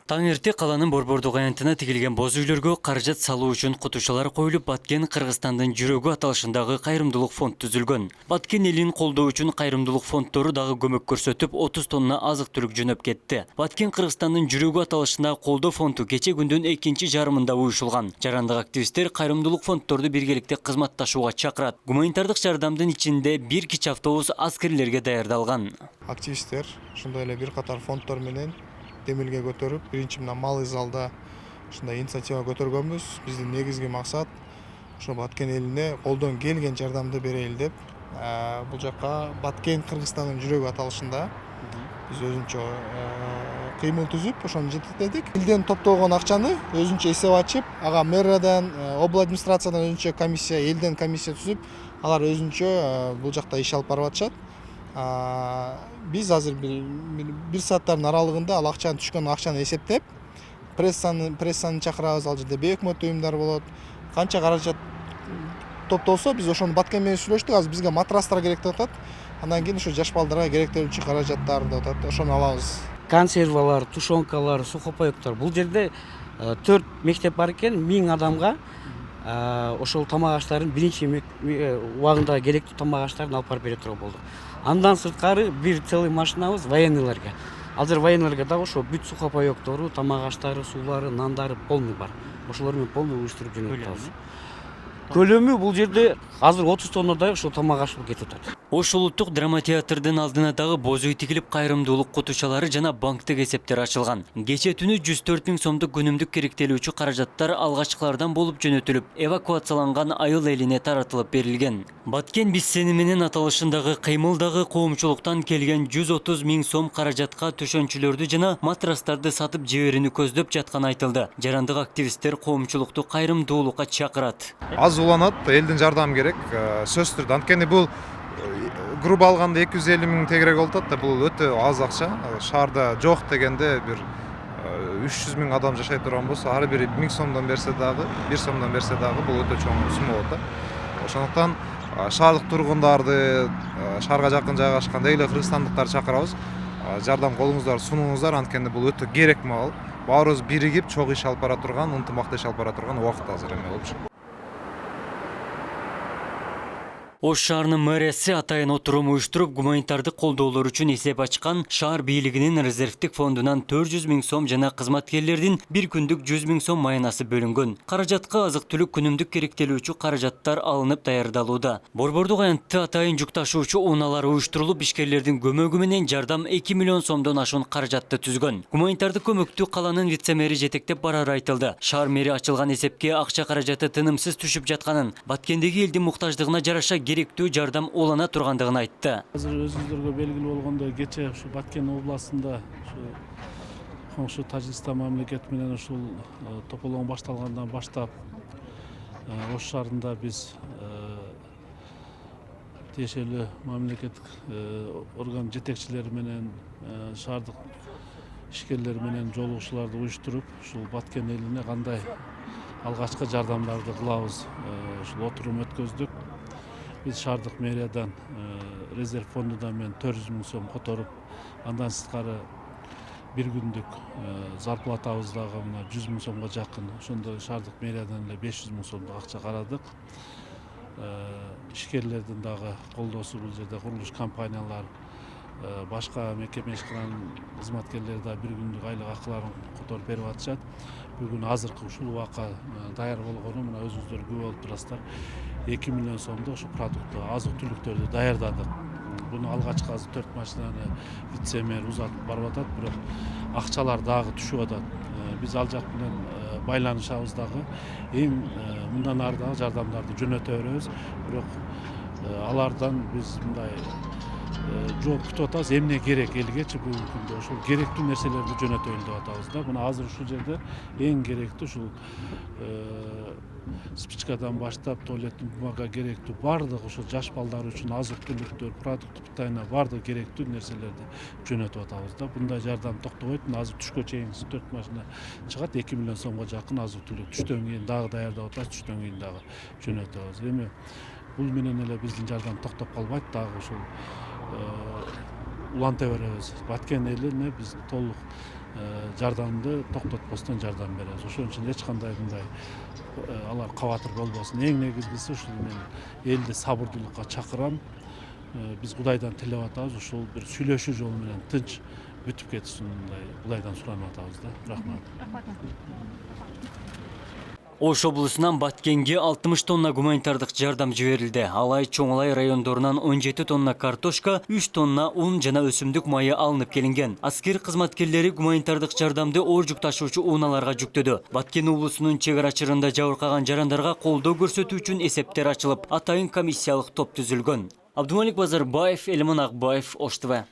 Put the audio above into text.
Таңерте қаланың Борбордук аянтына тигилген боз үйлөргө каражат салуу үчүн кутушалар коюлуп, Баткен Кыргызстандын жүрөгү аталышындагы кайрымдуулук фонд түзүлгөн. Баткен элин колдоо үчүн кайрымдуулук фонддору дагы көмөк көрсөтүп, 30 тонна азык-түлүк жөнөп кетти. Баткен Кыргызстандын жүрөгү аталышындагы колдоо фонду кече күндүн экинчи жарымында уюшулган. Жарандык активисттер кайрымдуулук фонддорду биргеликте кызматташууга чакырат. Гуманитардык жардамдын ичинде 1-2 автобус аскерлерге даярдалган. Активисттер ошондой эле бир катар фонддор менен демилге көтөрүп, биринчи мына малый залда ушундай инициатива көтөргөнбүз. Биздин негизги максат ошо Баткен элине колдон келген жардамды берели деп. Бул жакка Баткен Кыргызстандын жүрөгү аталышында биз өзүнчө кыймыл түзүп, ошону жетектедик. Элден топтолгон акчаны өзүнчө эсеп ачып, ага мэриядан, обл администрациядан өзүнчө комиссия, элден комиссия түзүп, алар өзүнчө бул жакта иш алып барып атышат. Биз азыр бир сааттардын аралыгында ал акчаны түшкөн акчаны эсептеп, прессаны чакырабыз, ал жерде бейөкмөт уюмдар болот. Канча каражат топтолсо, биз ошону Баткен менен сүйлөштүк. Азыр бизге матрастар керек деп атат. Андан кийин ошо жаш балдарга керектелүүчү каражаттар деп атат. Ошону алабыз. Консервалар, тушенкалар, сухопайоктор. Бул жерде 4 мектеп бар экен, 1000 адамга ошол тамак аштарын биринчи убагында керектүү тамак аштарын алып барып бере турган болдук. Андан сырткары бир целый машинабыз военныйларга. Азыр военныйларга дагы ошо бүт сухопайоктору, тамак аштары, суулары, нандары полный бар. Ошолор менен полный уюштуруп жөнөтүп атабыз. Көлөмү бул жерде азыр 30 тоннадай ошол тамак аш кетип атат. Ош улуттук драма театрдын алдына дагы боз үй тигилип, кайрымдуулук кутушалары жана банктык эсептер ачылган. Кече түнү 104 000 сомдук күнүмдүк керектелүүчү каражаттар алгачкылардан болуп жөнөтүлүп, эвакуацияланган айыл элине таратылып берилген. Баткен биз сени менен аталышындагы кыймылдагы коомчулуктан келген 130 000 сом каражатка төшөнчүлөрдү жана матрастарды сатып жиберүүнү көздөп жатканы айтылды. Жарандык активисттер коомчулукту кайрымдуулукка чакырат. Аз уланат, элдин жардамы керек. Сөзсүз түрдө. Анткени бул грубо алганда 250 000 тегерек болуп атат да, бул өтө аз акча. Шаарда жок дегенде бир 300 000 адам жашай турган болсо, ар бири 1000 сомдон берсе дагы, 1 сомдон берсе дагы бул өтө чоң сумма болот да. Ошондуктан шаардык тургундарды, шаарга жакын жайгашкан деги эле кыргызстандыктарды чакырабыз. Жардам колуңуздарды сунуңуздар, анткени бул өтө керек маал. Баарыбыз биригип чогуу иш алып бара турган, ынтымакта иш алып бара турган убакыт азыр эме болчу. Ош шаарынын мэриясы атайын отурум уюштуруп, гуманитардык колдоолор үчүн эсеп ачкан. Шаар бийлигинин резервдик фондунан 400 000 сом жана кызматкерлердин бир күндүк 100 000 сом маянасы бөлүнгөн. Каражатка азык-түлүк күнүмдүк керектелүүчү каражаттар алынып даярдалууда. Борбордук аянтты атайын жүк ташуучу унаалар уюштурулуп, ишкерлердин көмөгү менен жардам 2 миллион сомдон ашуун каражатты түзгөн. Гуманитардык көмөктү каланын вице-мэри жетектеп барары айтылды. Шаар мэри ачылган эсепке акча каражаты тынымсыз түшүп жатканын, Баткендеги элдин муктаждыгына жараша керектүү жардам улана тургандыгын айтты. Азыр өзүңүздөргө белгилүү болгондой, кече ушу Баткен областында коңшу Тажикстан мамлекети менен ушул тополоң башталгандан баштап Ош шаарында биз тиешелүү мамлекеттик орган жетекчилери менен, шаардык ишкерлер менен жолугушууларды уюштуруп, ушул Баткен элине кандай алгачкы жардамдарды кылабыз, ушул отурум өткөздүк. Биз шаардык мэриядан, резерв фондунан мен 400 000 сом которуп, андан сырткары бир күндүк зарплатабыз дагы 100 000 сомго жакын, ошондой шаардык мэриядан эле 500 000 сомдук акча карадык. Ишкерлердин дагы колдоосу, бул жерде курулуш компаниялар, башка мекеме ишканан кызматкерлери да бир күндүк айлык акыларын которуп берип атышат. Бүгүн азыркы ушул убакка даяр болгону мына өзүңүздөр күбө болуп турасыздар. 2 миллион сомдук ушу продукты, азык-түлүктөрдү даярдадык. Буну алгачкы азыр 4 машинаны вице-мэр узатып барып атат, бирок акчалар дагы түшүп атат. Биз ал жак менен байланышабыз дагы. Эң мындан ары дагы жардамдарды жөнөтө беребиз. Бирок алардан биз мындай жооп күтүп атабыз. Эмне керек элгечи бүгүнкү күндө ошол керектүү нерселерди жөнөтөлү деп атабыз да. Мына азыр ушул жерде эң керектүү ушул спичкадан баштап туалеттин бумага керектүү баардык ошо жаш балдар үчүн азык-түлүктөр, продукт питания баардык керектүү нерселерди жөнөтүп атабыз да. Мындай жардам токтобойт. Азыр түшкө чейин 4 машина чыгат, 2 миллион сомго жакын азык-түлүк. Түштөн кийин дагы даярдап атабыз, түштөн кийин дагы жөнөтөбүз. Эми бул менен эле биздин жардам токтоп калбайт, дагы ушул уланта беребиз. Баткен элине биз толук жардамды токтотпостон жардам беребиз. Ошон үчүн эч кандай мындай алар кабатыр болбосун. Эң негизгиси ушул мен элди сабырдуулукка чакырам. Биз Кудайдан тилеп атабыз, ушул бир сүйлөшүү жолу менен тынч бүтүп кетсин, мындай Кудайдан суранып атабыз да. Рахмат. Ош облусунан Баткенге 60 тонна гуманитардык жардам жиберилди. Алай Чоңлай райондорунан 17 тонна картошка, 3 тонна un жана өсүмдүк майы алынып келинген. Аскер кызматкерлери гуманитардык жардамды оор жүк ташуучу унааларга жүктөдү. Баткен облусунун чек ара чырында жабыркаган жарандарга колдоо көрсөтүү үчүн эсептер ачылып, атайын комиссиялык топ түзүлгөн. Абдумалик Базарбаев, Элман Акбаев, Ош ТВ.